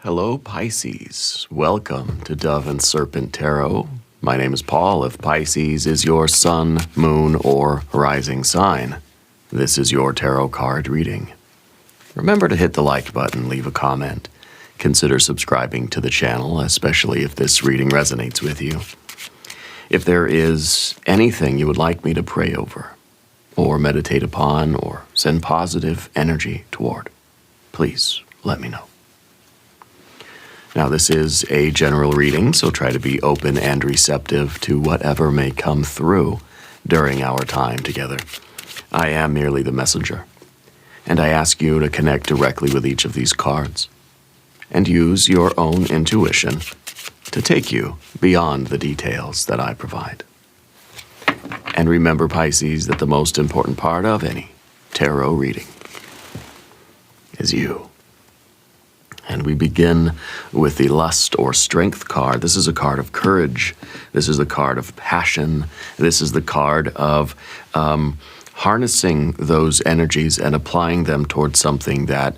Hello, Pisces. Welcome to Dove and Serpent Tarot. My name is Paul. If Pisces is your sun, moon, or rising sign, this is your tarot card reading. Remember to hit the like button, leave a comment. Consider subscribing to the channel, especially if this reading resonates with you. If there is anything you would like me to pray over, or meditate upon, or send positive energy toward, please let me know. Now, this is a general reading, so try to be open and receptive to whatever may come through during our time together. I am merely the messenger, and I ask you to connect directly with each of these cards and use your own intuition to take you beyond the details that I provide. And remember, Pisces, that the most important part of any tarot reading is you. And we begin with the Lust or Strength card. This is a card of courage. This is a card of passion. This is the card of harnessing those energies and applying them towards something that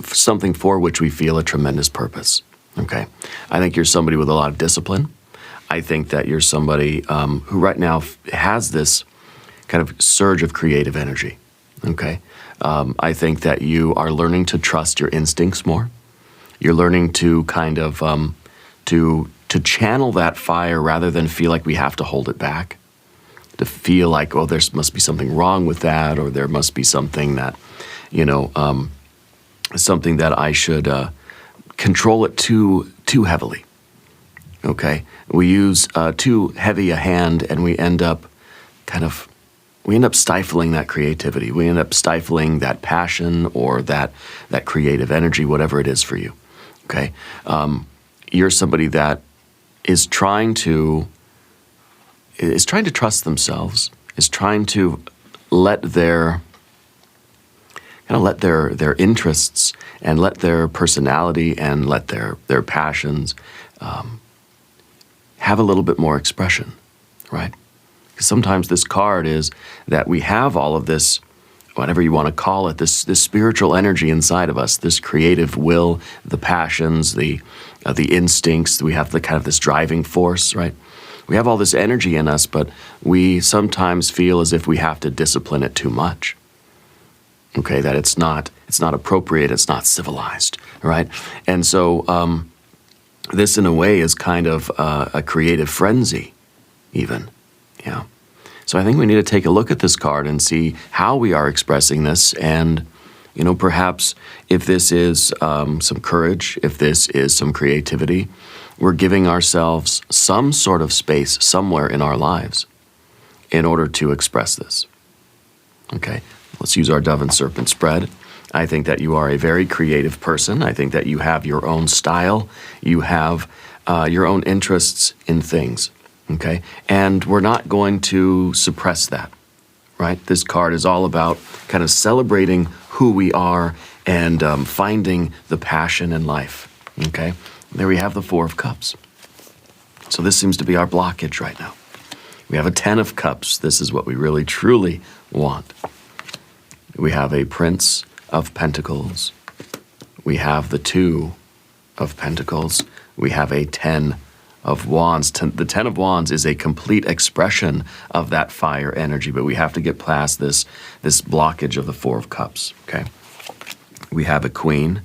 something for which we feel a tremendous purpose. Okay, I think you're somebody with a lot of discipline. I think that you're somebody who right now has this kind of surge of creative energy. Okay. I think that you are learning to trust your instincts more. You're learning to kind of to channel that fire rather than feel like we have to hold it back. To feel like, oh, there must be something wrong with that, or there must be something that, something that I should control it too heavily. Okay, we use too heavy a hand, and we end up stifling that creativity. We end up stifling that passion or that creative energy, whatever it is for you. Okay, you're somebody that is trying to trust themselves, is trying to let their interests and let their personality and let their passions have a little bit more expression, right? Sometimes this card is that we have all of this, whatever you want to call it, this spiritual energy inside of us, this creative will, the passions, the instincts. We have the kind of this driving force, right? We have all this energy in us, but we sometimes feel as if we have to discipline it too much. Okay, that it's not appropriate, it's not civilized, right? And so this, in a way, is kind of a creative frenzy, even. Yeah. So I think we need to take a look at this card and see how we are expressing this, and, perhaps if this is some courage, if this is some creativity, we're giving ourselves some sort of space somewhere in our lives in order to express this. Okay, let's use our Dove and Serpent spread. I think that you are a very creative person. I think that you have your own style. You have your own interests in things. Okay, and we're not going to suppress that, right? This card is all about kind of celebrating who we are and finding the passion in life, okay? There we have the Four of Cups. So this seems to be our blockage right now. We have a 10 of Cups. This is what we really, truly want. We have a Prince of Pentacles. We have the 2 of Pentacles. We have a 10 of Wands. The 10 of Wands is a complete expression of that fire energy, but we have to get past this blockage of the 4 of Cups, okay? We have a Queen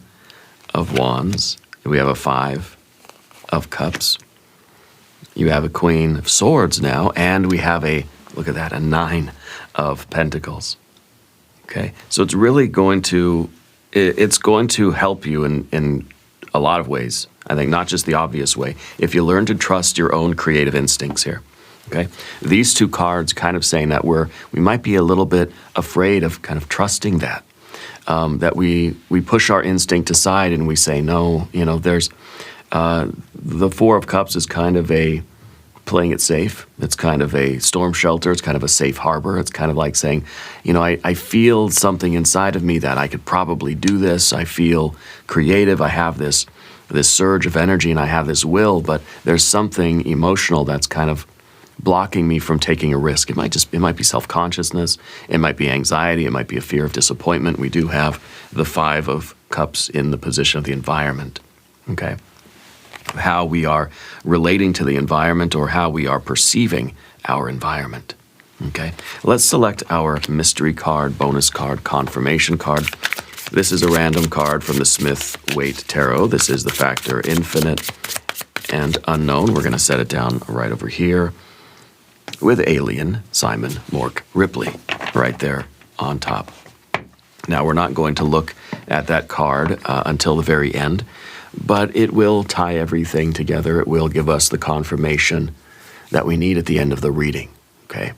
of Wands. We have a 5 of Cups. You have a Queen of Swords now, and we have look at that, a 9 of Pentacles, okay? So it's really going to help you in a lot of ways. I think not just the obvious way, if you learn to trust your own creative instincts here, okay? These two cards kind of saying that we might be a little bit afraid of kind of trusting that, that we push our instinct aside and we say, no, there's, the 4 of Cups is kind of playing it safe. It's kind of a storm shelter. It's kind of a safe harbor. It's kind of like saying, I feel something inside of me that I could probably do this. I feel creative. I have this surge of energy and I have this will, but there's something emotional that's kind of blocking me from taking a risk. It might be self-consciousness. It might be anxiety. It might be a fear of disappointment. We do have the 5 of cups in the position of the environment, okay? How we are relating to the environment or how we are perceiving our environment, okay? Let's select our mystery card, bonus card, confirmation card. This is a random card from the Smith-Waite Tarot. This is the factor infinite and unknown. We're going to set it down right over here with Alien, Simon, Mork, Ripley, right there on top. Now, we're not going to look at that card until the very end, but it will tie everything together. It will give us the confirmation that we need at the end of the reading, okay?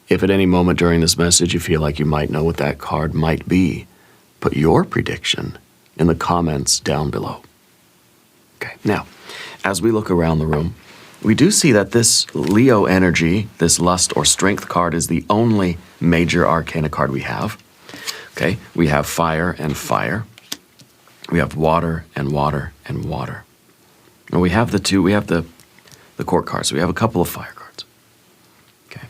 If at any moment during this message you feel like you might know what that card might be, put your prediction in the comments down below. Okay, now, as we look around the room, we do see that this Leo energy, this lust or strength card, is the only major arcana card we have. Okay, we have fire and fire. We have water and water and water. And we have the court cards. So we have a couple of fire cards. Okay,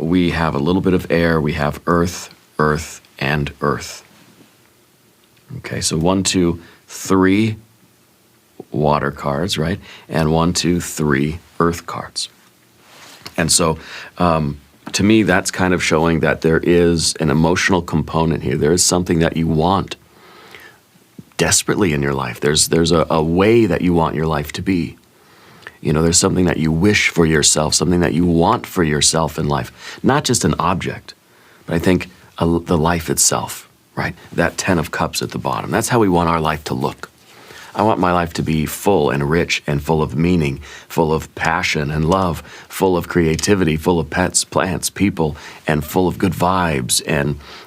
we have a little bit of air. We have earth, earth, and earth. Okay, so 1, 2, 3 water cards, right? And 1, 2, 3 earth cards. And so, to me, that's kind of showing that there is an emotional component here. There is something that you want desperately in your life. There's a way that you want your life to be. You know, there's something that you wish for yourself, something that you want for yourself in life. Not just an object, but I think the life itself. Right? That 10 of cups at the bottom. That's how we want our life to look. I want my life to be full and rich and full of meaning, full of passion and love, full of creativity, full of pets, plants, people, and full of good vibes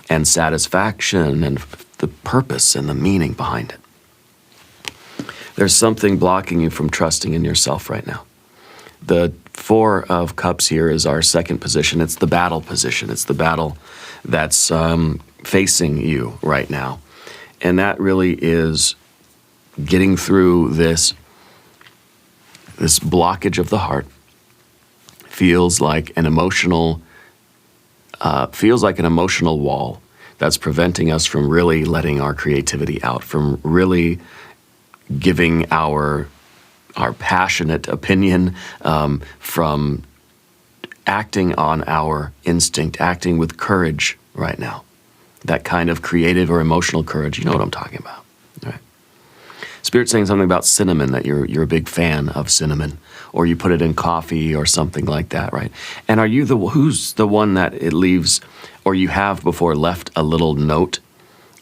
and satisfaction and the purpose and the meaning behind it. There's something blocking you from trusting in yourself right now. The 4 of cups here is our second position. It's the battle position. It's the battle that's facing you right now. And that really is getting through this blockage of the heart. Feels like an emotional wall that's preventing us from really letting our creativity out, from really giving our passionate opinion, from acting on our instinct, acting with courage right now. That kind of creative or emotional courage, you know what I'm talking about, right? Spirit's saying something about cinnamon, that you're a big fan of cinnamon, or you put it in coffee or something like that, right? And are you who's the one that it leaves, or you have before left a little note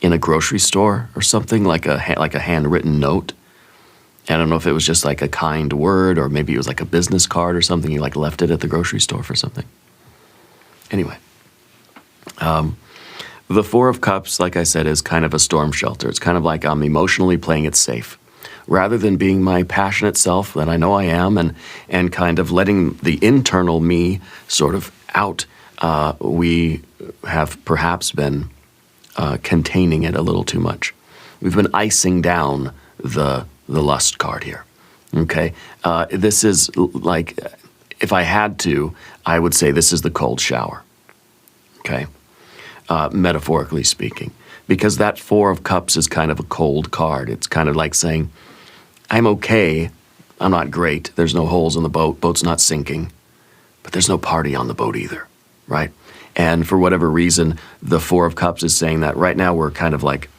in a grocery store or something, like a handwritten note? I don't know if it was just like a kind word, or maybe it was like a business card or something. You like left it at the grocery store for something. Anyway, the 4 of cups, like I said, is kind of a storm shelter. It's kind of like I'm emotionally playing it safe. Rather than being my passionate self that I know I am and kind of letting the internal me sort of out, we have perhaps been containing it a little too much. We've been icing down the lust card here, okay? This is like, if I had to, I would say this is the cold shower, okay? Metaphorically speaking, because that 4 of cups is kind of a cold card. It's kind of like saying, I'm okay, I'm not great, there's no holes in the boat's not sinking, but there's no party on the boat either, right? And for whatever reason, the 4 of cups is saying that right now we're kind of like,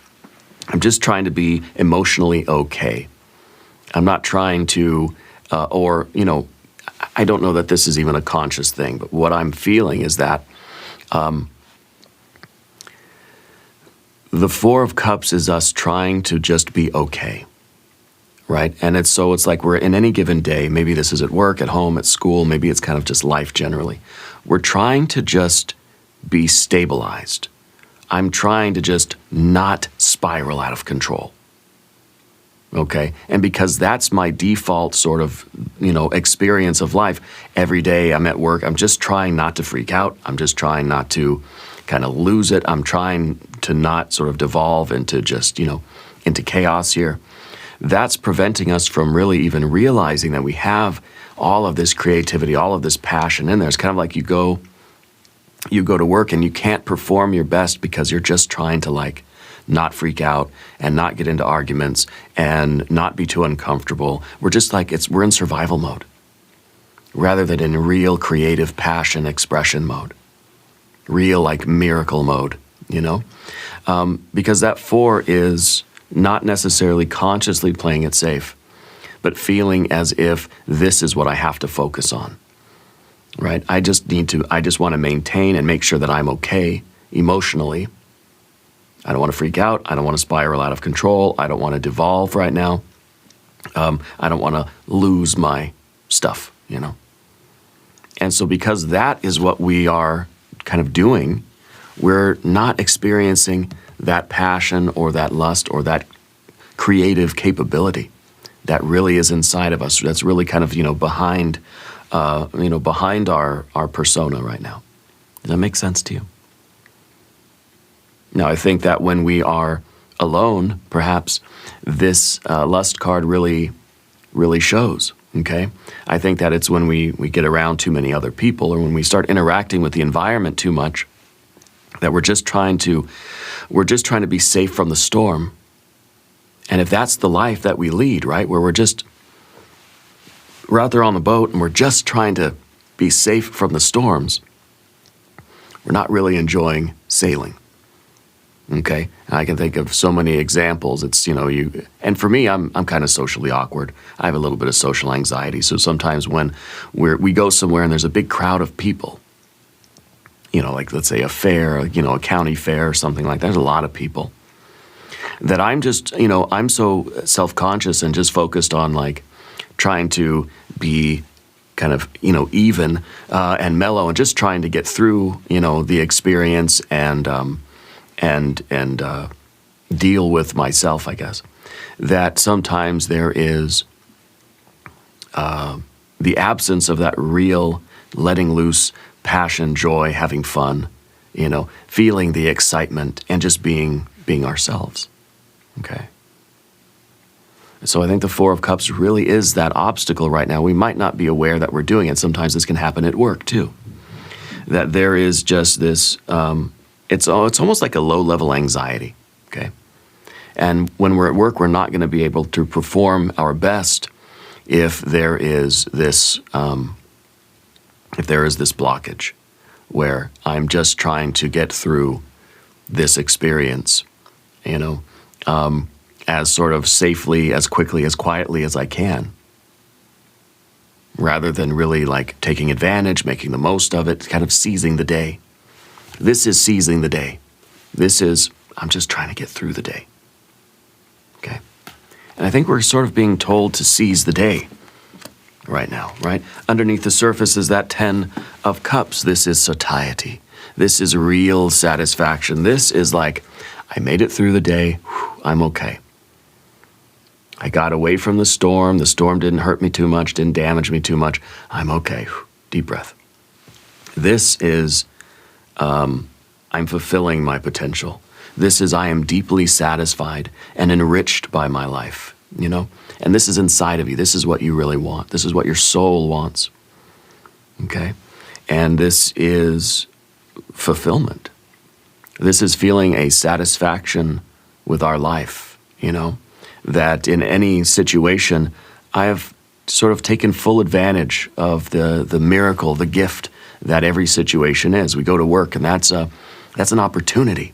I'm just trying to be emotionally okay. I'm not trying to, or, you know, I don't know that this is even a conscious thing, but what I'm feeling is that the 4 of cups is us trying to just be okay, right? And it's like we're in any given day, maybe this is at work, at home, at school, maybe it's kind of just life generally. We're trying to just be stabilized. I'm trying to just not spiral out of control. Okay, and because that's my default sort of, you know, experience of life. Every day I'm at work, I'm just trying not to freak out. I'm just trying not to kind of lose it. I'm trying to not sort of devolve into just, you know, into chaos here. That's preventing us from really even realizing that we have all of this creativity, all of this passion in there. It's kind of like you go you go to work and you can't perform your best because you're just trying to like not freak out and not get into arguments and not be too uncomfortable. We're just like, we're in survival mode rather than in real creative passion expression mode, real like miracle mode, you know? Because that 4 is not necessarily consciously playing it safe, but feeling as if this is what I have to focus on, right? I just want to maintain and make sure that I'm okay emotionally. I don't want to freak out. I don't want to spiral out of control. I don't want to devolve right now. I don't want to lose my stuff, you know? And so because that is what we are kind of doing, we're not experiencing that passion or that lust or that creative capability that really is inside of us. That's really kind of, behind our persona right now. Does that make sense to you? Now, I think that when we are alone, perhaps this lust card really shows, okay? I think that it's when we get around too many other people or when we start interacting with the environment too much that we're just trying to be safe from the storm. And if that's the life that we lead, right, where we're out there on the boat and we're just trying to be safe from the storms, we're not really enjoying sailing. Okay, I can think of so many examples. It's, and for me, I'm kind of socially awkward. I have a little bit of social anxiety. So sometimes when we go somewhere and there's a big crowd of people, like let's say a fair, a county fair or something like that, there's a lot of people that I'm just, I'm so self-conscious and just focused on like trying to be kind of, even and mellow and just trying to get through, the experience and deal with myself, I guess, that sometimes there is the absence of that real letting loose passion, joy, having fun, feeling the excitement and just being ourselves, okay? So I think the 4 of Cups really is that obstacle right now. We might not be aware that we're doing it. Sometimes this can happen at work too, that there is just this... It's almost like a low-level anxiety, okay? And when we're at work, we're not going to be able to perform our best if there is this blockage where I'm just trying to get through this experience, as sort of safely, as quickly, as quietly as I can, rather than really like taking advantage, making the most of it, kind of seizing the day. This is seizing the day. This is, I'm just trying to get through the day. Okay? And I think we're sort of being told to seize the day right now, right? Underneath the surface is that 10 of Cups. This is satiety. This is real satisfaction. This is like, I made it through the day. Whew, I'm okay. I got away from the storm. The storm didn't hurt me too much, didn't damage me too much. I'm okay. Whew, deep breath. This is... I'm fulfilling my potential. This is, I am deeply satisfied and enriched by my life, And this is inside of you. This is what you really want. This is what your soul wants, okay? And this is fulfillment. This is feeling a satisfaction with our life, that in any situation, I have sort of taken full advantage of the miracle, the gift that every situation is. We go to work, and that's an opportunity.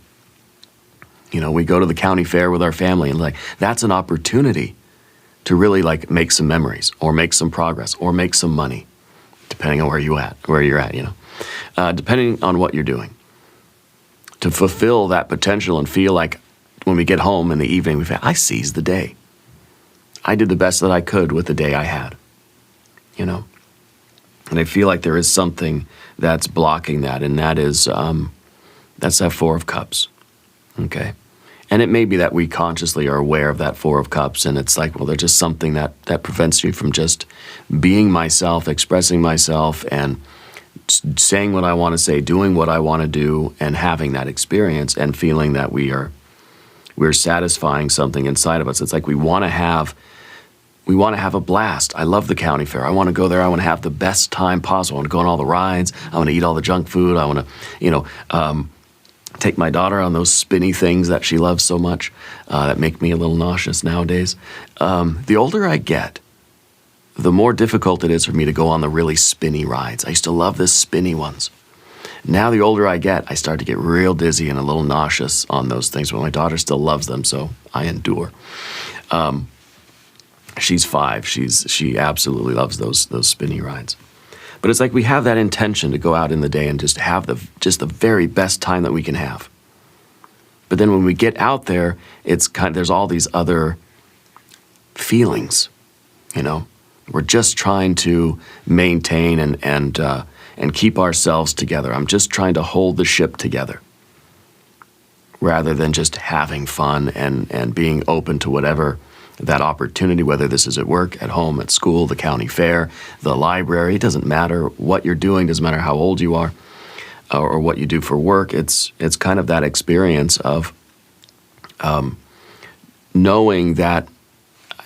We go to the county fair with our family, and that's an opportunity to really make some memories, or make some progress, or make some money, depending on where you're at. Depending on what you're doing, to fulfill that potential and feel like when we get home in the evening, I seized the day. I did the best that I could with the day I had. And I feel like there is something that's blocking that, and that is, that's that 4 of Cups, okay? And it may be that we consciously are aware of that 4 of Cups, and it's like, well, there's just something that prevents me from just being myself, expressing myself, and saying what I want to say, doing what I want to do, and having that experience, and feeling that we're satisfying something inside of us. It's like we want to have we want to have a blast. I love the county fair. I want to go there. I want to have the best time possible. I want to go on all the rides. I want to eat all the junk food. I want to, take my daughter on those spinny things that she loves so much that make me a little nauseous nowadays. The older I get, the more difficult it is for me to go on the really spinny rides. I used to love the spinny ones. Now the older I get, I start to get real dizzy and a little nauseous on those things, but my daughter still loves them, so I endure. She's 5. She absolutely loves those spinny rides. But it's like we have that intention to go out in the day and just have the very best time that we can have. But then when we get out there, there's all these other feelings, We're just trying to maintain and keep ourselves together. I'm just trying to hold the ship together, rather than just having fun and being open to whatever that opportunity, whether this is at work, at home, at school, the county fair, the library. It doesn't matter what you're doing, doesn't matter how old you are or what you do for work. It's kind of that experience of knowing that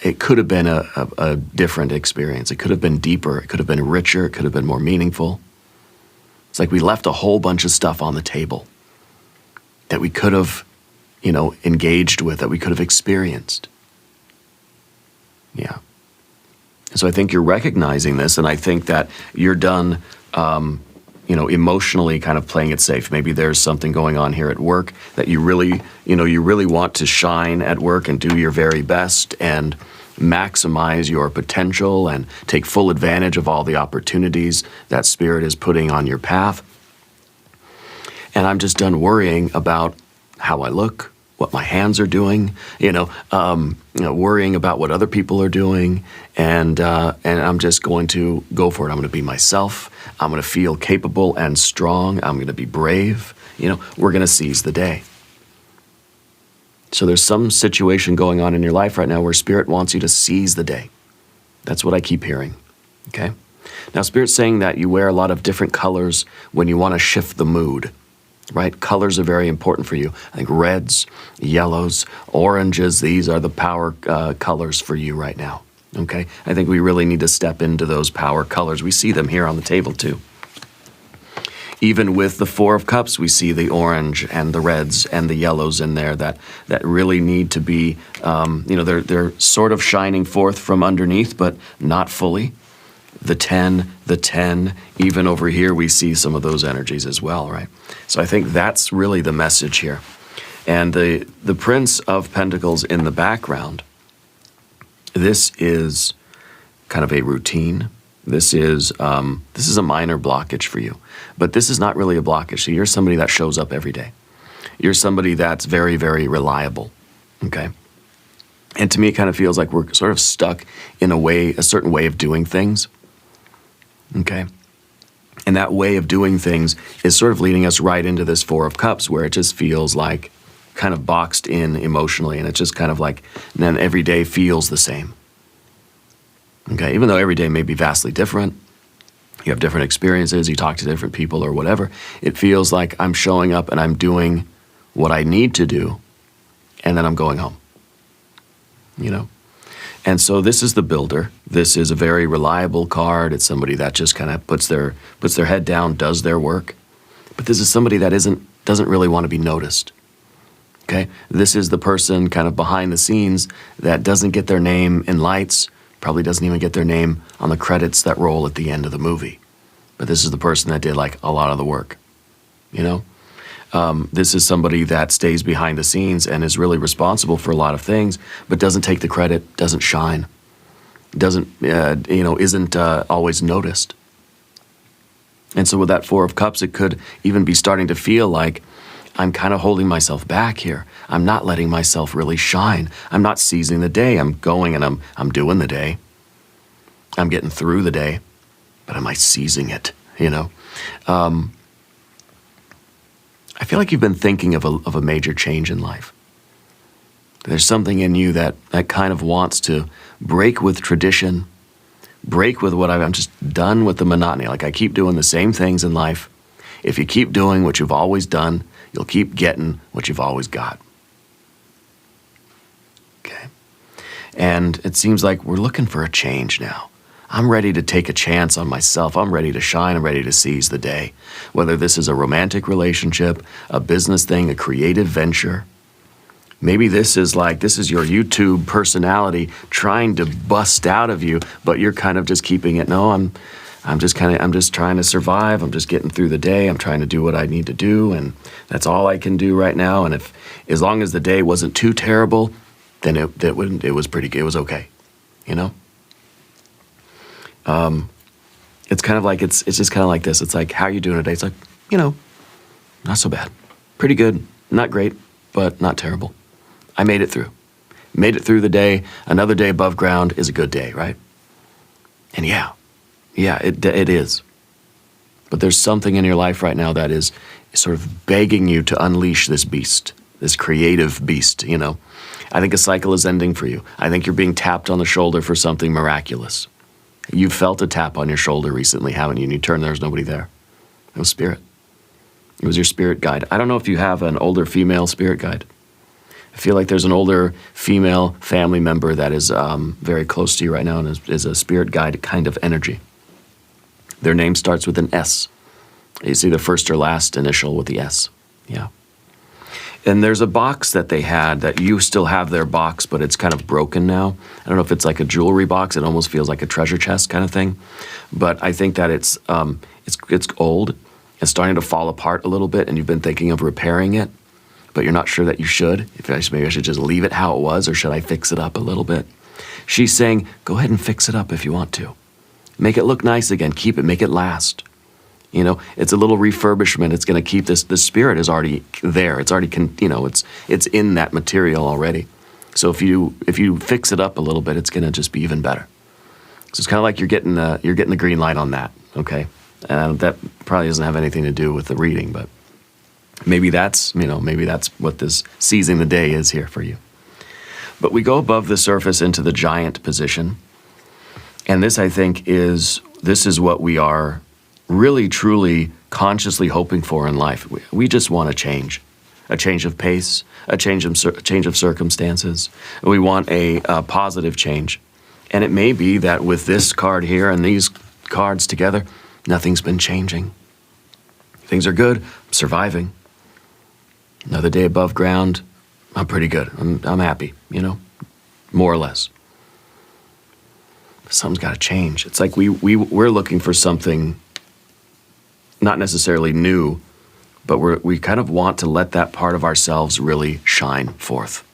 it could have been a different experience. It could have been deeper. It could have been richer. It could have been more meaningful. It's like we left a whole bunch of stuff on the table that we could have, engaged with, that we could have experienced. Yeah. So I think you're recognizing this, and I think that you're done, emotionally kind of playing it safe. Maybe there's something going on here at work that you really want to shine at work and do your very best and maximize your potential and take full advantage of all the opportunities that Spirit is putting on your path. And I'm just done worrying about how I look, what my hands are doing, worrying about what other people are doing, and I'm just going to go for it. I'm going to be myself. I'm going to feel capable and strong. I'm going to be brave. We're going to seize the day. So there's some situation going on in your life right now where Spirit wants you to seize the day. That's what I keep hearing. Okay? Now, Spirit's saying that you wear a lot of different colors when you want to shift the mood. Right? Colors are very important for you. I think reds, yellows, oranges, these are the power colors for you right now. Okay? I think we really need to step into those power colors. We see them here on the table too. Even with the 4 of Cups, we see the orange and the reds and the yellows in there that really need to be, they're sort of shining forth from underneath, but not fully. The 10, even over here we see some of those energies as well, right? So I think that's really the message here. And the Prince of Pentacles in the background, this is kind of a routine. This is a minor blockage for you. But this is not really a blockage. So you're somebody that shows up every day. You're somebody that's very, very reliable, okay? And to me, it kind of feels like we're sort of stuck in a certain way of doing things. Okay? And that way of doing things is sort of leading us right into this 4 of Cups, where it just feels like kind of boxed in emotionally, and it's just kind of like, and then every day feels the same. Okay? Even though every day may be vastly different, you have different experiences, you talk to different people or whatever, it feels like I'm showing up and I'm doing what I need to do, and then I'm going home. And so this is the Builder. This is a very reliable card. It's somebody that just kind of puts their head down, does their work. But this is somebody that doesn't really want to be noticed. Okay? This is the person kind of behind the scenes that doesn't get their name in lights, probably doesn't even get their name on the credits that roll at the end of the movie. But this is the person that did like a lot of the work. This is somebody that stays behind the scenes and is really responsible for a lot of things, but doesn't take the credit, doesn't shine, isn't always noticed. And so with that 4 of Cups, it could even be starting to feel like I'm kind of holding myself back here. I'm not letting myself really shine. I'm not seizing the day. I'm going and I'm doing the day. I'm getting through the day, but am I seizing it? I feel like you've been thinking of a major change in life. There's something in you that kind of wants to break with tradition, break with what I'm just done with the monotony. Like I keep doing the same things in life. If you keep doing what you've always done, you'll keep getting what you've always got. Okay. And it seems like we're looking for a change now. I'm ready to take a chance on myself. I'm ready to shine. I'm ready to seize the day. Whether this is a romantic relationship, a business thing, a creative venture. Maybe this is your YouTube personality trying to bust out of you, but you're kind of just keeping it. No, I'm just trying to survive. I'm just getting through the day. I'm trying to do what I need to do, and that's all I can do right now. And as long as the day wasn't too terrible, then it was pretty good. It was okay, you know. It's kind of like it's just kind of like this. It's like, how are you doing today? It's like, you know, not so bad, pretty good, not great, but not terrible. I made it through. Made it through the day. Another day above ground is a good day, right? And yeah, it is. But there's something in your life right now that is sort of begging you to unleash this beast, this creative beast, you know. I think a cycle is ending for you. I think you're being tapped on the shoulder for something miraculous. You've felt a tap on your shoulder recently, haven't you? And you turn, there's nobody there. It was spirit. It was your spirit guide. I don't know if you have an older female spirit guide. I feel like there's an older female family member that is very close to you right now and is a spirit guide kind of energy. Their name starts with an S. You see the first or last initial with the S. Yeah. And there's a box that they had that you still have their box, but it's kind of broken now. I don't know if it's like a jewelry box. It almost feels like a treasure chest kind of thing. But I think that it's old. It's starting to fall apart a little bit, and you've been thinking of repairing it, but you're not sure that you should. Maybe I should just leave it how it was, or should I fix it up a little bit? She's saying, go ahead and fix it up if you want to. Make it look nice again. Keep it. Make it last. You know, it's a little refurbishment. It's going to keep this. The spirit is already there. It's already, it's in that material already. So if you fix it up a little bit, it's going to just be even better. So it's kind of like you're getting the green light on that. Okay, that probably doesn't have anything to do with the reading, but maybe that's what this seizing the day is here for you. But we go above the surface into the giant position, and this I think is what we are really, truly, consciously hoping for in life. We just want a change of pace, a change of circumstances. We want a positive change. And it may be that with this card here and these cards together, nothing's been changing. Things are good. I'm surviving. Another day above ground. I'm pretty good. I'm happy, you know, more or less. But something's got to change. It's like we're looking for something not necessarily new, but we kind of want to let that part of ourselves really shine forth.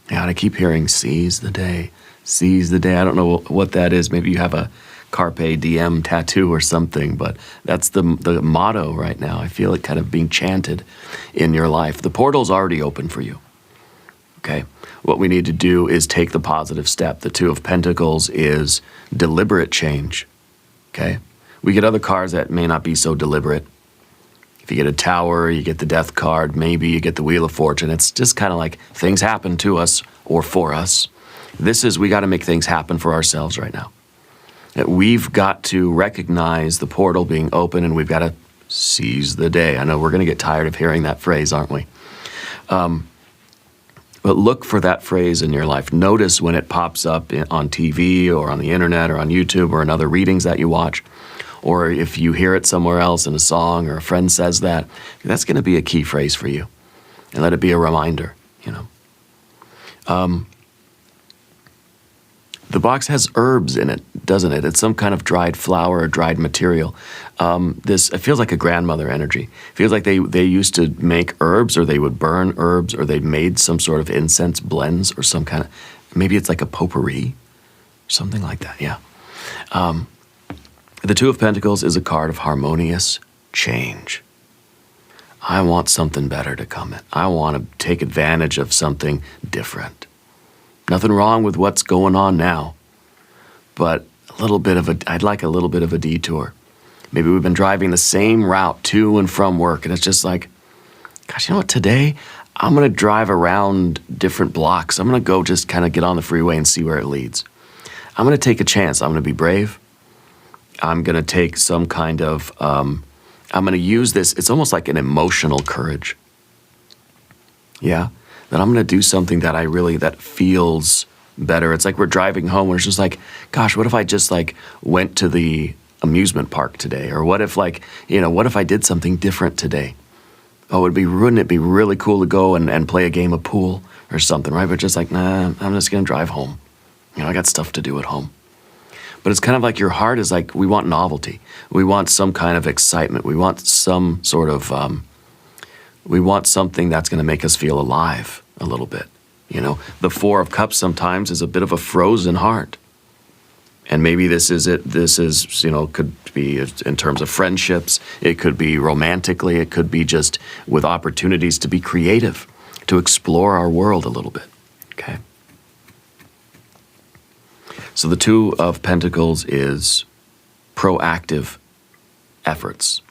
Yeah, and I keep hearing, seize the day, seize the day. I don't know what that is. Maybe you have a Carpe Diem tattoo or something, but that's the motto right now. I feel it kind of being chanted in your life. The portal's already open for you, okay? What we need to do is take the positive step. The Two of Pentacles is deliberate change, okay? We get other cards that may not be so deliberate. If you get a Tower, you get the Death card, maybe you get the Wheel of Fortune. It's just kind of like things happen to us or for us. This is, we got to make things happen for ourselves right now. We've got to recognize the portal being open, and we've got to seize the day. I know we're going to get tired of hearing that phrase, aren't we? But look for that phrase in your life. Notice when it pops up on TV or on the internet or on YouTube or in other readings that you watch. Or if you hear it somewhere else in a song or a friend says that, that's going to be a key phrase for you. And let it be a reminder, you know. The box has herbs in it, doesn't it? It's some kind of dried flower or dried material. It feels like a grandmother energy. It feels like they used to make herbs, or they would burn herbs, or they made some sort of incense blends or some kind of, maybe it's like a potpourri, something like that, yeah. The Two of Pentacles is a card of harmonious change. I want something better to come in. I want to take advantage of something different. Nothing wrong with what's going on now, but I'd like a little bit of a detour. Maybe we've been driving the same route to and from work, and it's just like, gosh, you know what, today I'm going to drive around different blocks. I'm going to go just kind of get on the freeway and see where it leads. I'm going to take a chance. I'm going to be brave. I'm going to take some kind of, I'm going to use this. It's almost like an emotional courage. Yeah. that I'm going to do something that feels better. It's like we're driving home and it's just like, gosh, what if I just like went to the amusement park today? Or what if what if I did something different today? Oh, wouldn't it be really cool to go and play a game of pool or something, right? But just like, nah, I'm just going to drive home. I got stuff to do at home. But it's kind of like your heart is like, we want novelty. We want some kind of excitement. We want some sort of, we want something that's going to make us feel alive a little bit. The Four of Cups sometimes is a bit of a frozen heart. And maybe this is it. This is, could be in terms of friendships. It could be romantically. It could be just with opportunities to be creative, to explore our world a little bit. Okay. So the Two of Pentacles is proactive efforts.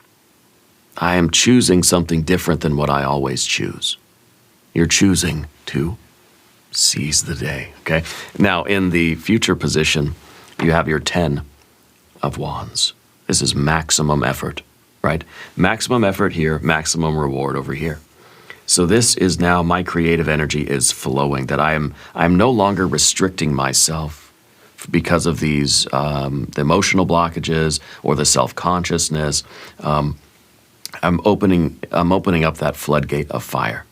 I am choosing something different than what I always choose. You're choosing to seize the day, okay? Now, in the future position, you have your 10 of Wands. This is maximum effort, right? Maximum effort here, maximum reward over here. So this is now my creative energy is flowing, that I'm no longer restricting myself because of these the emotional blockages or the self-consciousness. I'm opening up that floodgate of fire.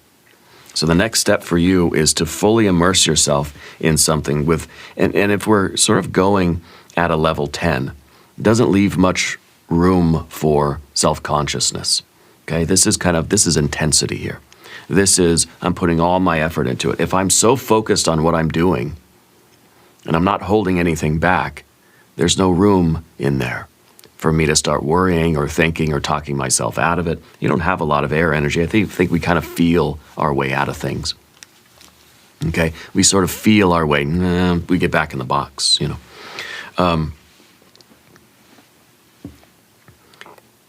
So the next step for you is to fully immerse yourself in something and if we're sort of going at a level 10, it doesn't leave much room for self-consciousness. Okay, this is intensity here. This is, I'm putting all my effort into it. If I'm so focused on what I'm doing and I'm not holding anything back, there's no room in there for me to start worrying or thinking or talking myself out of it. You don't have a lot of air energy. I think we kind of feel our way out of things. Okay? We sort of feel our way. We get back in the box,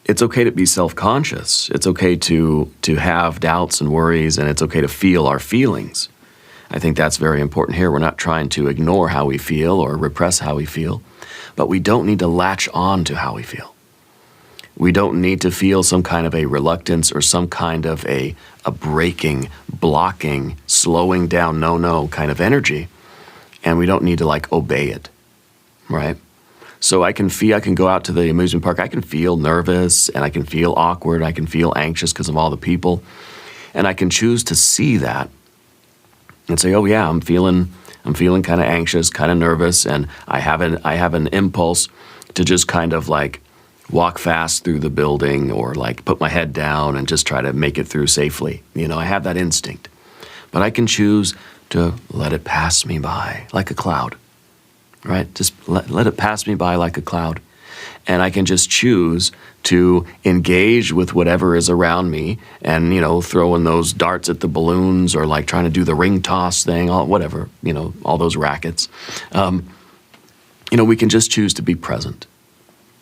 It's okay to be self-conscious. It's okay to have doubts and worries, and it's okay to feel our feelings. I think that's very important here. We're not trying to ignore how we feel or repress how we feel, but we don't need to latch on to how we feel. We don't need to feel some kind of a reluctance or some kind of a breaking, blocking, slowing down, no kind of energy, and we don't need to like obey it, right? So I can go out to the amusement park, I can feel nervous and I can feel awkward, I can feel anxious because of all the people, and I can choose to see that and say, oh yeah, I'm feeling kind of anxious, kind of nervous, and I have an impulse to just kind of like walk fast through the building or like put my head down and just try to make it through safely. I have that instinct. But I can choose to let it pass me by like a cloud, right? Just let it pass me by like a cloud. And I can just choose to engage with whatever is around me and, throwing those darts at the balloons or like trying to do the ring toss thing, whatever, all those rackets. We can just choose to be present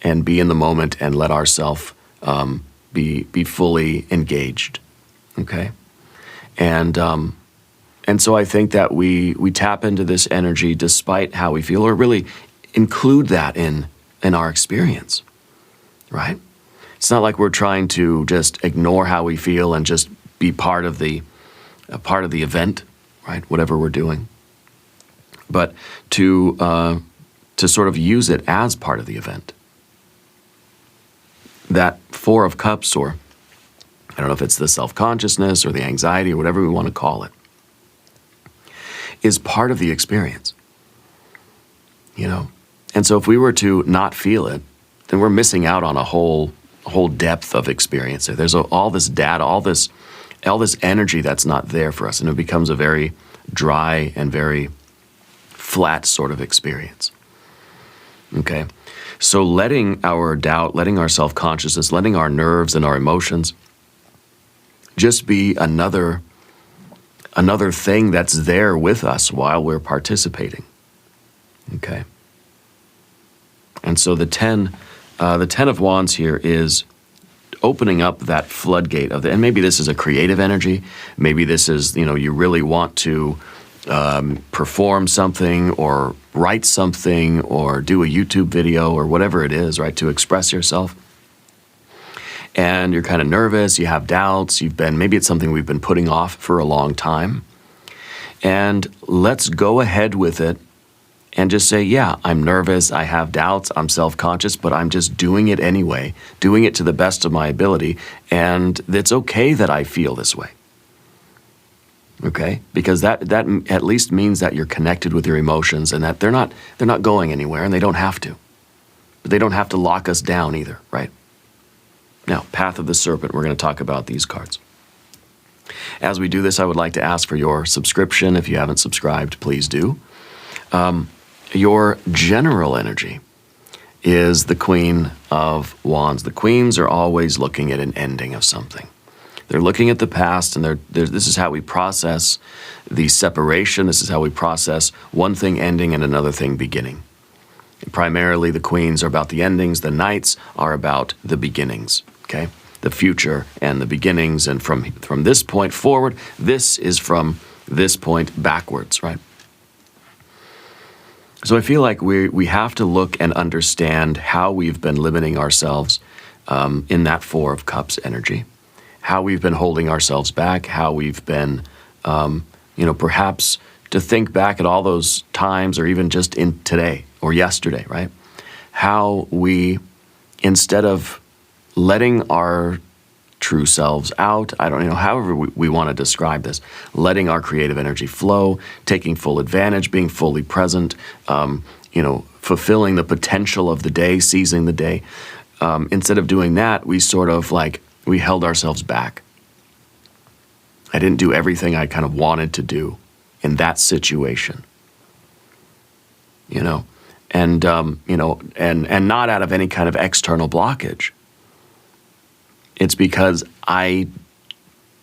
and be in the moment and let ourselves be fully engaged, okay? And so I think that we tap into this energy despite how we feel, or really include that in our experience, right? It's not like we're trying to just ignore how we feel and just be part of the event, right? Whatever we're doing, but to sort of use it as part of the event. That Four of Cups, or I don't know if it's the self-consciousness or the anxiety or whatever we want to call it, is part of the experience, And so if we were to not feel it, then we're missing out on a whole depth of experience. There's all this data, all this energy that's not there for us, and it becomes a very dry and very flat sort of experience. Okay? So letting our doubt, letting our self-consciousness, letting our nerves and our emotions just be another thing that's there with us while we're participating. Okay? And so the 10 of Wands here is opening up that floodgate of and maybe this is a creative energy, maybe this is, you really want to perform something or write something or do a YouTube video or whatever it is, right, to express yourself. And you're kind of nervous, you have doubts, maybe it's something we've been putting off for a long time, And let's go ahead with it and just say, yeah, I'm nervous, I have doubts, I'm self-conscious, but I'm just doing it anyway, doing it to the best of my ability, and it's okay that I feel this way. Okay? Because that at least means that you're connected with your emotions and that they're not going anywhere, and they don't have to. But they don't have to lock us down either, right? Now, Path of the Serpent, we're going to talk about these cards. As we do this, I would like to ask for your subscription. If you haven't subscribed, please do. Your general energy is the Queen of Wands. The queens are always looking at an ending of something. They're looking at the past, and this is how we process the separation. This is how we process one thing ending and another thing beginning. Primarily, the queens are about the endings. The knights are about the beginnings, okay? The future and the beginnings. And from this point forward, this is from this point backwards, right? So I feel like we have to look and understand how we've been limiting ourselves in that Four of Cups energy, how we've been holding ourselves back, how we've been, perhaps to think back at all those times or even just in today or yesterday, right? How we, instead of letting our true selves out, I don't know, however we want to describe this, letting our creative energy flow, taking full advantage, being fully present, fulfilling the potential of the day, seizing the day. Instead of doing that, we sort of we held ourselves back. I didn't do everything I kind of wanted to do in that situation, and not out of any kind of external blockage. It's because I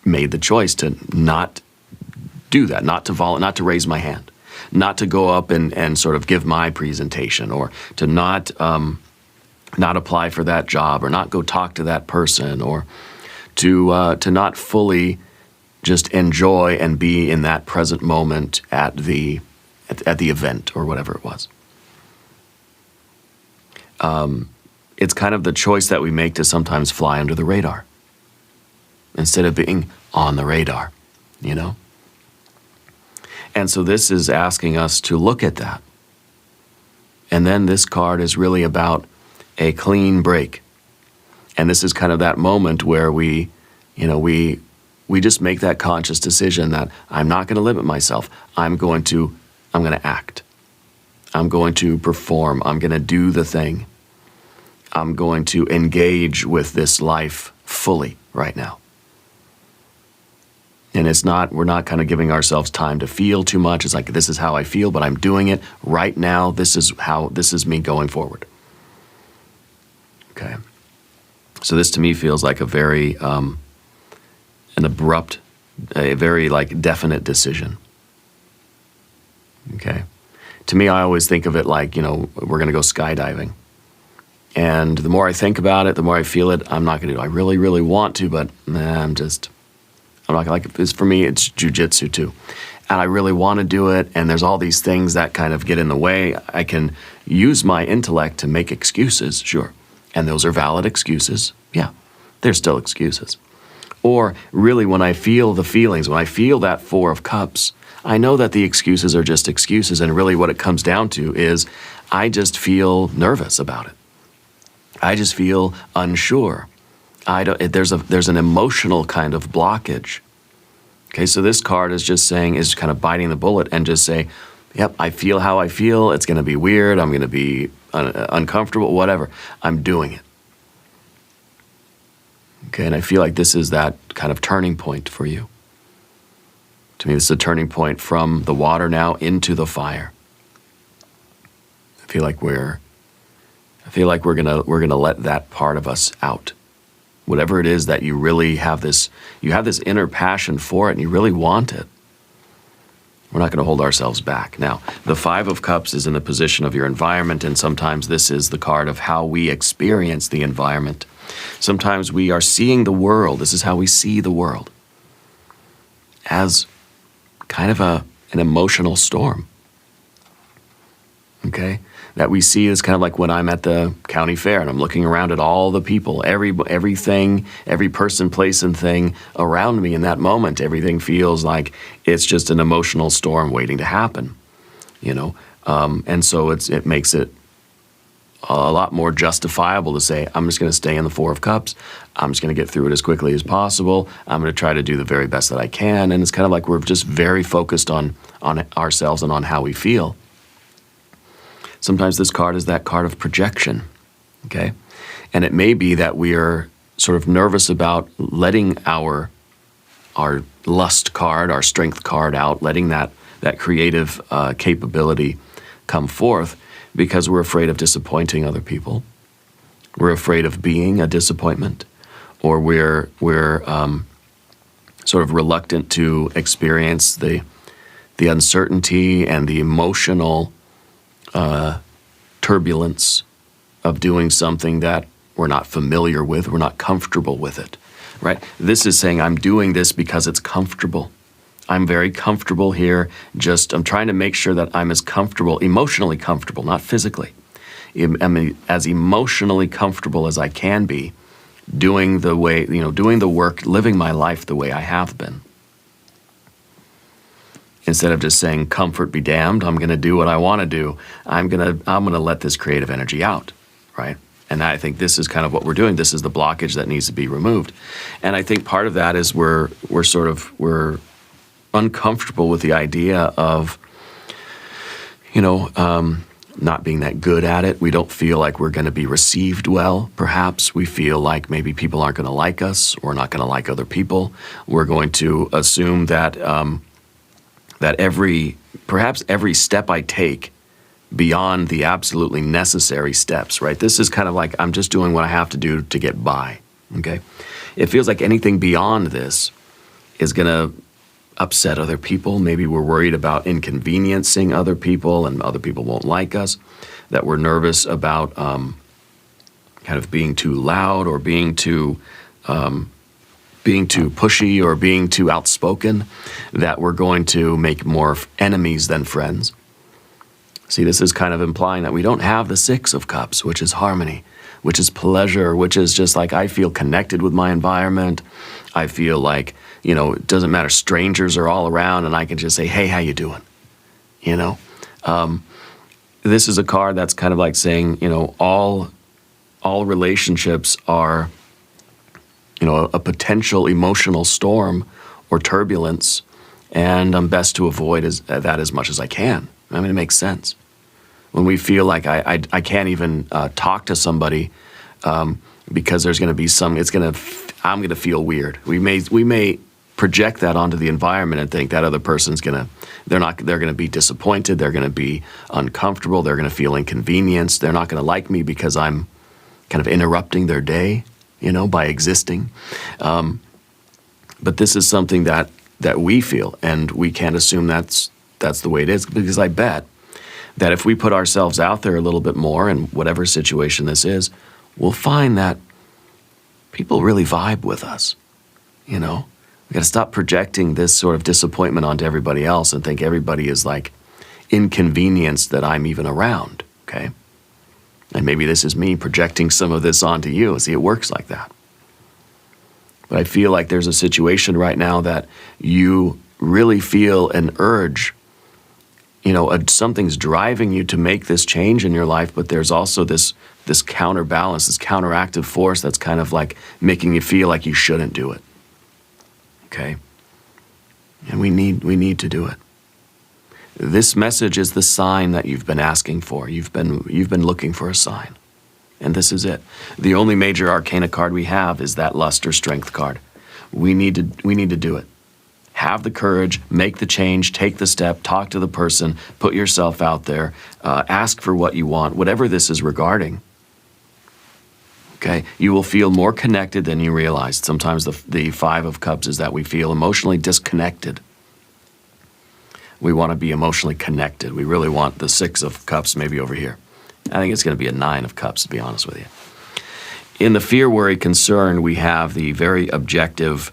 made the choice to not do that, not to raise my hand, not to go up and sort of give my presentation, or to not apply for that job, or not go talk to that person, or to not fully just enjoy and be in that present moment at the event or whatever it was. It's kind of the choice that we make to sometimes fly under the radar instead of being on the radar, And so this is asking us to look at that. And then this card is really about a clean break. And this is kind of that moment where we just make that conscious decision that I'm not going to limit myself. I'm going to act. I'm going to perform. I'm going to do the thing. I'm going to engage with this life fully right now. And we're not kind of giving ourselves time to feel too much. It's like, this is how I feel, but I'm doing it right now. This is me going forward. Okay. So this to me feels like a very, an abrupt, a very definite decision. Okay. To me, I always think of it like, we're going to go skydiving. And the more I think about it, the more I feel it, I'm not going to do it. I really, really want to, but I'm not going to for me, it's jujitsu too. And I really want to do it, and there's all these things that kind of get in the way. I can use my intellect to make excuses, sure. And those are valid excuses. Yeah, they're still excuses. Or really, when I feel the feelings, when I feel that Four of Cups, I know that the excuses are just excuses, and really what it comes down to is I just feel nervous about it. I just feel unsure. There's an emotional kind of blockage. Okay, so this card is kind of biting the bullet and just say, yep, I feel how I feel. It's going to be weird. I'm going to be uncomfortable, whatever. I'm doing it. Okay, and I feel like this is that kind of turning point for you. To me, this is a turning point from the water now into the fire. I feel like we're gonna let that part of us out. Whatever it is that you really have this inner passion for it, and you really want it. We're not going to hold ourselves back. Now, the Five of Cups is in the position of your environment, and sometimes this is the card of how we experience the environment. Sometimes we are seeing the world. This is how we see the world, as kind of an emotional storm. Okay? that we see is kind of like when I'm at the county fair and I'm looking around at all the people, everything, every person, place, and thing around me in that moment. Everything feels like it's just an emotional storm waiting to happen, you know? And so it makes it a lot more justifiable to say, I'm just going to stay in the Four of Cups. I'm just going to get through it as quickly as possible. I'm going to try to do the very best that I can. And it's kind of like we're just very focused on ourselves and on how we feel. Sometimes this card is that card of projection, okay? And it may be that we are sort of nervous about letting our lust card, our strength card out, letting that creative capability come forth because we're afraid of disappointing other people. We're afraid of being a disappointment, or we're sort of reluctant to experience the uncertainty and the emotional turbulence of doing something that we're not familiar with, we're not comfortable with it, right? This is saying, I'm doing this because it's comfortable. I'm very comfortable here. I'm trying to make sure that I'm as comfortable, emotionally comfortable, not physically. I'm as emotionally comfortable as I can be doing the work, living my life the way I have been. Instead of just saying, comfort be damned, I'm going to do what I want to do. I'm going to let this creative energy out, right? And I think this is kind of what we're doing. This is the blockage that needs to be removed. And I think part of that is we're uncomfortable with the idea of, not being that good at it. We don't feel like we're going to be received well, perhaps. We feel like maybe people aren't going to like us, or not going to like other people. We're going to assume that perhaps every step I take beyond the absolutely necessary steps, right? This is kind of like I'm just doing what I have to do to get by, okay? It feels like anything beyond this is going to upset other people. Maybe we're worried about inconveniencing other people and other people won't like us, that we're nervous about kind of being too loud, or being too pushy, or being too outspoken, that we're going to make more enemies than friends. See, this is kind of implying that we don't have the Six of Cups, which is harmony, which is pleasure, which is just like I feel connected with my environment. I feel like, it doesn't matter, strangers are all around and I can just say, hey, how you doing? This is a card that's kind of like saying, all relationships are, a potential emotional storm or turbulence, and I'm best to avoid that as much as I can. I mean, it makes sense. When we feel like I can't even talk to somebody because there's going to be I'm going to feel weird. We may project that onto the environment and think that other person's they're going to be disappointed, they're going to be uncomfortable, they're going to feel inconvenienced, they're not going to like me because I'm kind of interrupting their day, by existing. But this is something that we feel, and we can't assume that's the way it is, because I bet that if we put ourselves out there a little bit more in whatever situation this is, we'll find that people really vibe with us, We got to stop projecting this sort of disappointment onto everybody else and think everybody is like inconvenienced that I'm even around, okay? And maybe this is me projecting some of this onto you. See, it works like that. But I feel like there's a situation right now that you really feel an urge, something's driving you to make this change in your life, but there's also this counterbalance, this counteractive force that's kind of like making you feel like you shouldn't do it. Okay? And we need to do it. This message is the sign that you've been asking for. You've been looking for a sign. And this is it. The only major arcana card we have is that lust or strength card. We need to do it. Have the courage, make the change, take the step, talk to the person, put yourself out there, ask for what you want, whatever this is regarding. Okay, you will feel more connected than you realize. Sometimes the Five of Cups is that we feel emotionally disconnected. We want to be emotionally connected. We really want the Six of Cups maybe over here. I think it's going to be a Nine of Cups, to be honest with you. In the fear, worry, concern, we have the very objective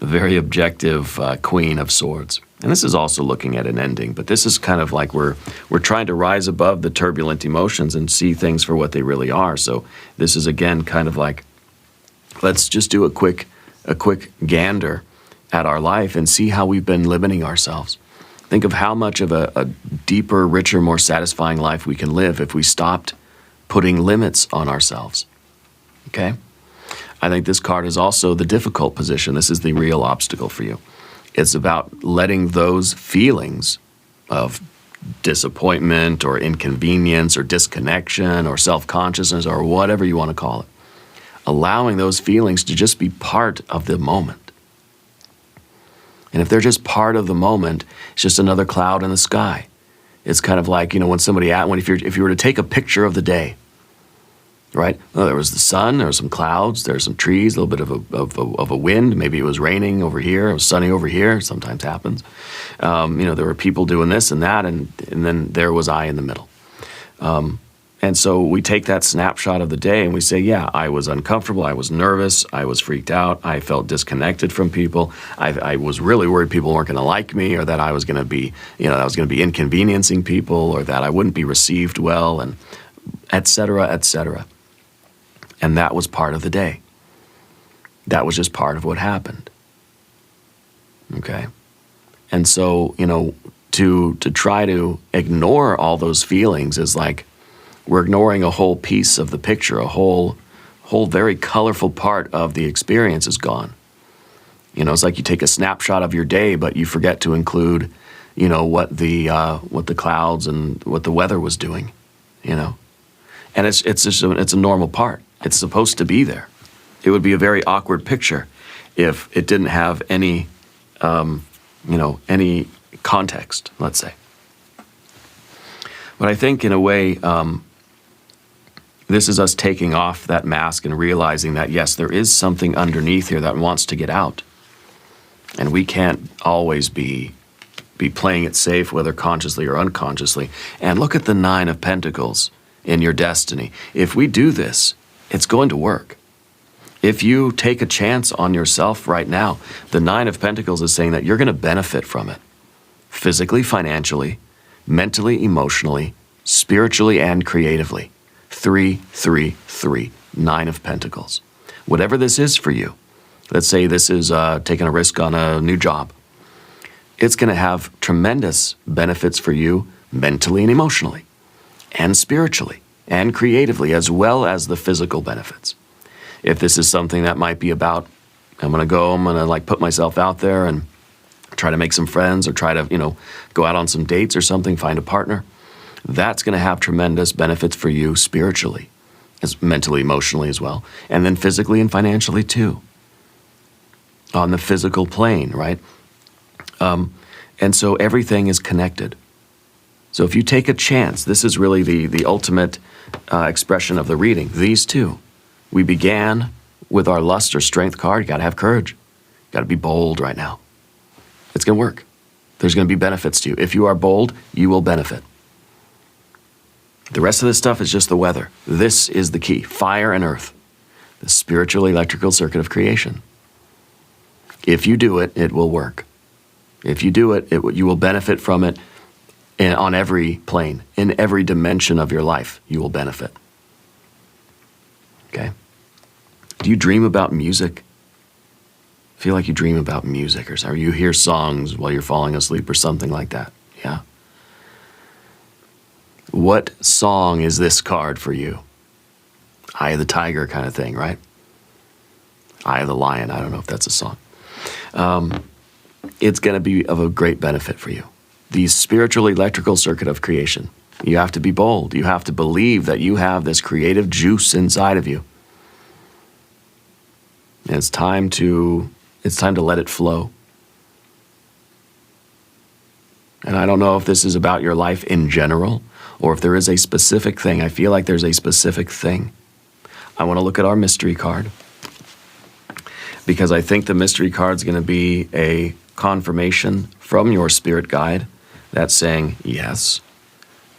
a very objective Queen of Swords. And this is also looking at an ending, but this is kind of like we're trying to rise above the turbulent emotions and see things for what they really are. So this is, again, kind of like, let's just do a quick gander at our life and see how we've been limiting ourselves. Think of how much of a deeper, richer, more satisfying life we can live if we stopped putting limits on ourselves. Okay? I think this card is also the difficult position. This is the real obstacle for you. It's about letting those feelings of disappointment or inconvenience or disconnection or self-consciousness or whatever you want to call it, allowing those feelings to just be part of the moment. And if they're just part of the moment, it's just another cloud in the sky. It's kind of like, when somebody, if you were to take a picture of the day, right? Well, there was the sun, there were some clouds, there's some trees, a little bit of a wind. Maybe it was raining over here, it was sunny over here. Sometimes happens. There were people doing this and that, and then there was I in the middle. And so we take that snapshot of the day and we say, yeah, I was uncomfortable, I was nervous, I was freaked out, I felt disconnected from people, I was really worried people weren't going to like me, or that I was going to be, I was going to be inconveniencing people, or that I wouldn't be received well, and et cetera, et cetera. And that was part of the day. That was just part of what happened. Okay? And so, to try to ignore all those feelings is like we're ignoring a whole piece of the picture, a whole very colorful part of the experience is gone. It's like you take a snapshot of your day, but you forget to include, what the clouds and what the weather was doing, And it's a normal part. It's supposed to be there. It would be a very awkward picture if it didn't have any, any context, let's say. But I think in a way, this is us taking off that mask and realizing that, yes, there is something underneath here that wants to get out. And we can't always be playing it safe, whether consciously or unconsciously. And look at the 9 of Pentacles in your destiny. If we do this, it's going to work. If you take a chance on yourself right now, the 9 of Pentacles is saying that you're going to benefit from it. Physically, financially, mentally, emotionally, spiritually, and creatively. 3, 3, 3. 9 of Pentacles. Whatever this is for you, let's say this is taking a risk on a new job. It's going to have tremendous benefits for you mentally and emotionally, and spiritually, and creatively, as well as the physical benefits. If this is something that might be about, I'm going to put myself out there and try to make some friends, or try to, go out on some dates or something, find a partner, that's going to have tremendous benefits for you spiritually, as mentally, emotionally as well, and then physically and financially too, on the physical plane, right? And so everything is connected. So if you take a chance, this is really the ultimate expression of the reading. These two, we began with our lust or strength card. You got to have courage. You got to be bold right now. It's going to work. There's going to be benefits to you. If you are bold, you will benefit. The rest of this stuff is just the weather. This is the key. Fire and earth. The spiritual electrical circuit of creation. If you do it, it will work. If you do it, you will benefit from it on every plane. In every dimension of your life, you will benefit. Okay? Do you dream about music? Feel like you dream about music, or you hear songs while you're falling asleep or something like that? Yeah? What song is this card for you? Eye of the Tiger kind of thing, right? Eye of the Lion. I don't know if that's a song. It's going to be of a great benefit for you. The spiritual electrical circuit of creation. You have to be bold. You have to believe that you have this creative juice inside of you. And it's time to let it flow. And I don't know if this is about your life in general, or if there is a specific thing. I feel like there's a specific thing. I want to look at our mystery card, because I think the mystery card is going to be a confirmation from your spirit guide that's saying yes,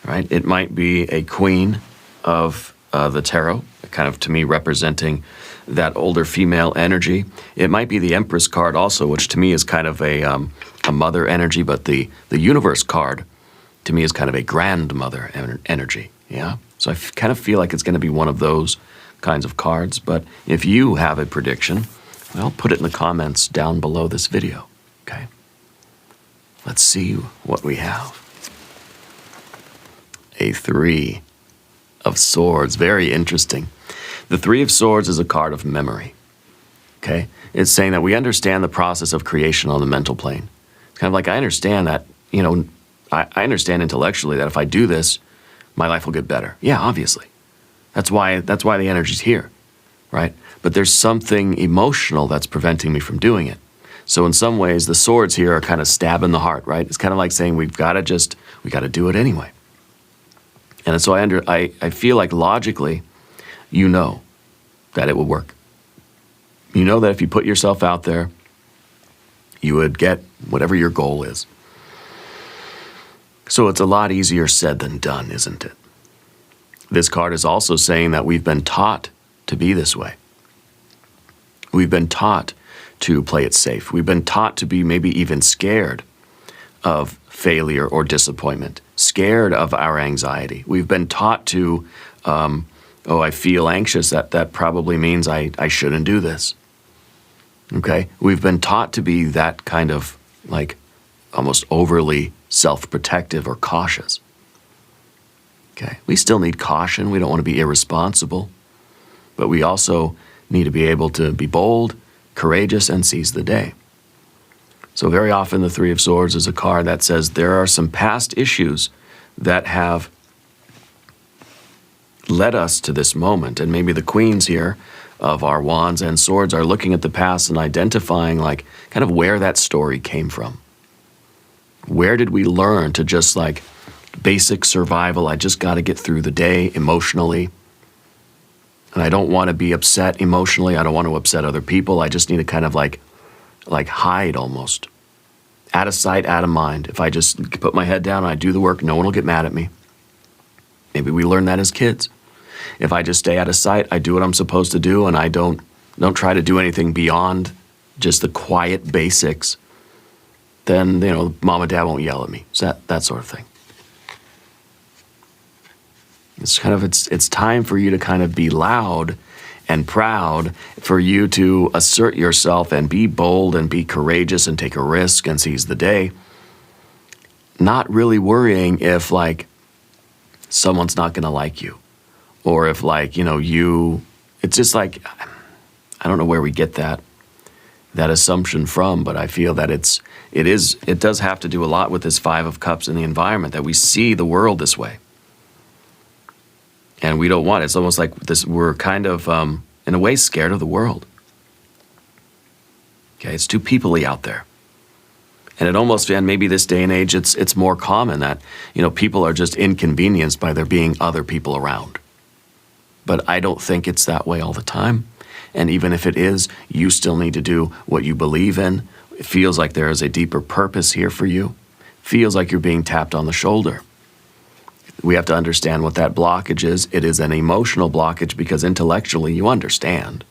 right? It might be a queen of the tarot, kind of to me representing that older female energy. It might be the Empress card also, which to me is kind of a mother energy, but the Universe card to me is kind of a grandmother energy, yeah? So I kind of feel like it's going to be one of those kinds of cards, but if you have a prediction, well, put it in the comments down below this video, okay? Let's see what we have. A 3 of Swords, very interesting. The 3 of Swords is a card of memory, okay? It's saying that we understand the process of creation on the mental plane. It's kind of like, I understand that, you know, I understand intellectually that if I do this, my life will get better. Yeah, obviously. That's why the energy's here, right? But there's something emotional that's preventing me from doing it. So in some ways, the swords here are kind of stabbing the heart, right? It's kind of like saying we got to do it anyway. And so I feel like logically, you know that it will work. You know that if you put yourself out there, you would get whatever your goal is. So it's a lot easier said than done, isn't it? This card is also saying that we've been taught to be this way. We've been taught to play it safe. We've been taught to be maybe even scared of failure or disappointment, scared of our anxiety. We've been taught to, oh, I feel anxious. That probably means I shouldn't do this. Okay? We've been taught to be that kind of like almost overly self-protective or cautious. Okay? We still need caution. We don't want to be irresponsible. But we also need to be able to be bold, courageous, and seize the day. So very often the 3 of Swords is a card that says there are some past issues that have led us to this moment. And maybe the queens here of our wands and swords are looking at the past and identifying like kind of where that story came from. Where did we learn to just like basic survival? I just got to get through the day emotionally. And I don't want to be upset emotionally. I don't want to upset other people. I just need to kind of like hide almost. Out of sight, out of mind. If I just put my head down and I do the work, no one will get mad at me. Maybe we learned that as kids. If I just stay out of sight, I do what I'm supposed to do, and I don't try to do anything beyond just the quiet basics, then, you know, mom and dad won't yell at me. So that sort of thing. It's kind of, it's time for you to kind of be loud and proud, for you to assert yourself and be bold and be courageous and take a risk and seize the day. Not really worrying if like someone's not going to like you, or if like, you know, it's just like, I don't know where we get that assumption from, but I feel that it does have to do a lot with this 5 of Cups in the environment, that we see the world this way. And we don't want it. It's almost like this, we're kind of, in a way, scared of the world. Okay, it's too people-y out there. And it almost, and maybe this day and age, it's more common that, you know, people are just inconvenienced by there being other people around. But I don't think it's that way all the time. And even if it is, you still need to do what you believe in. It feels like there is a deeper purpose here for you. Feels like you're being tapped on the shoulder. We have to understand what that blockage is. It is an emotional blockage because intellectually you understand.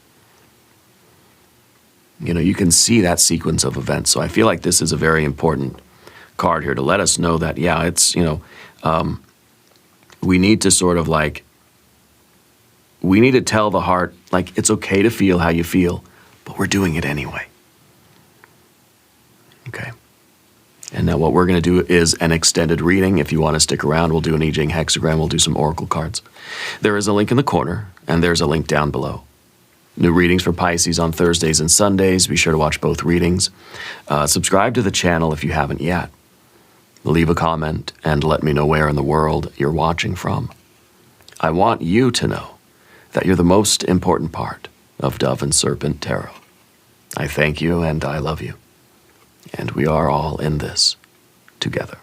You know, you can see that sequence of events. So I feel like this is a very important card here to let us know that, yeah, it's, you know, we need to sort of like, we need to tell the heart, like, it's okay to feel how you feel, but we're doing it anyway. Okay. And now what we're going to do is an extended reading. If you want to stick around, we'll do an I Ching hexagram. We'll do some oracle cards. There is a link in the corner, and there's a link down below. New readings for Pisces on Thursdays and Sundays. Be sure to watch both readings. Subscribe to the channel if you haven't yet. Leave a comment and let me know where in the world you're watching from. I want you to know that you're the most important part of Dove and Serpent Tarot. I thank you and I love you. And we are all in this together.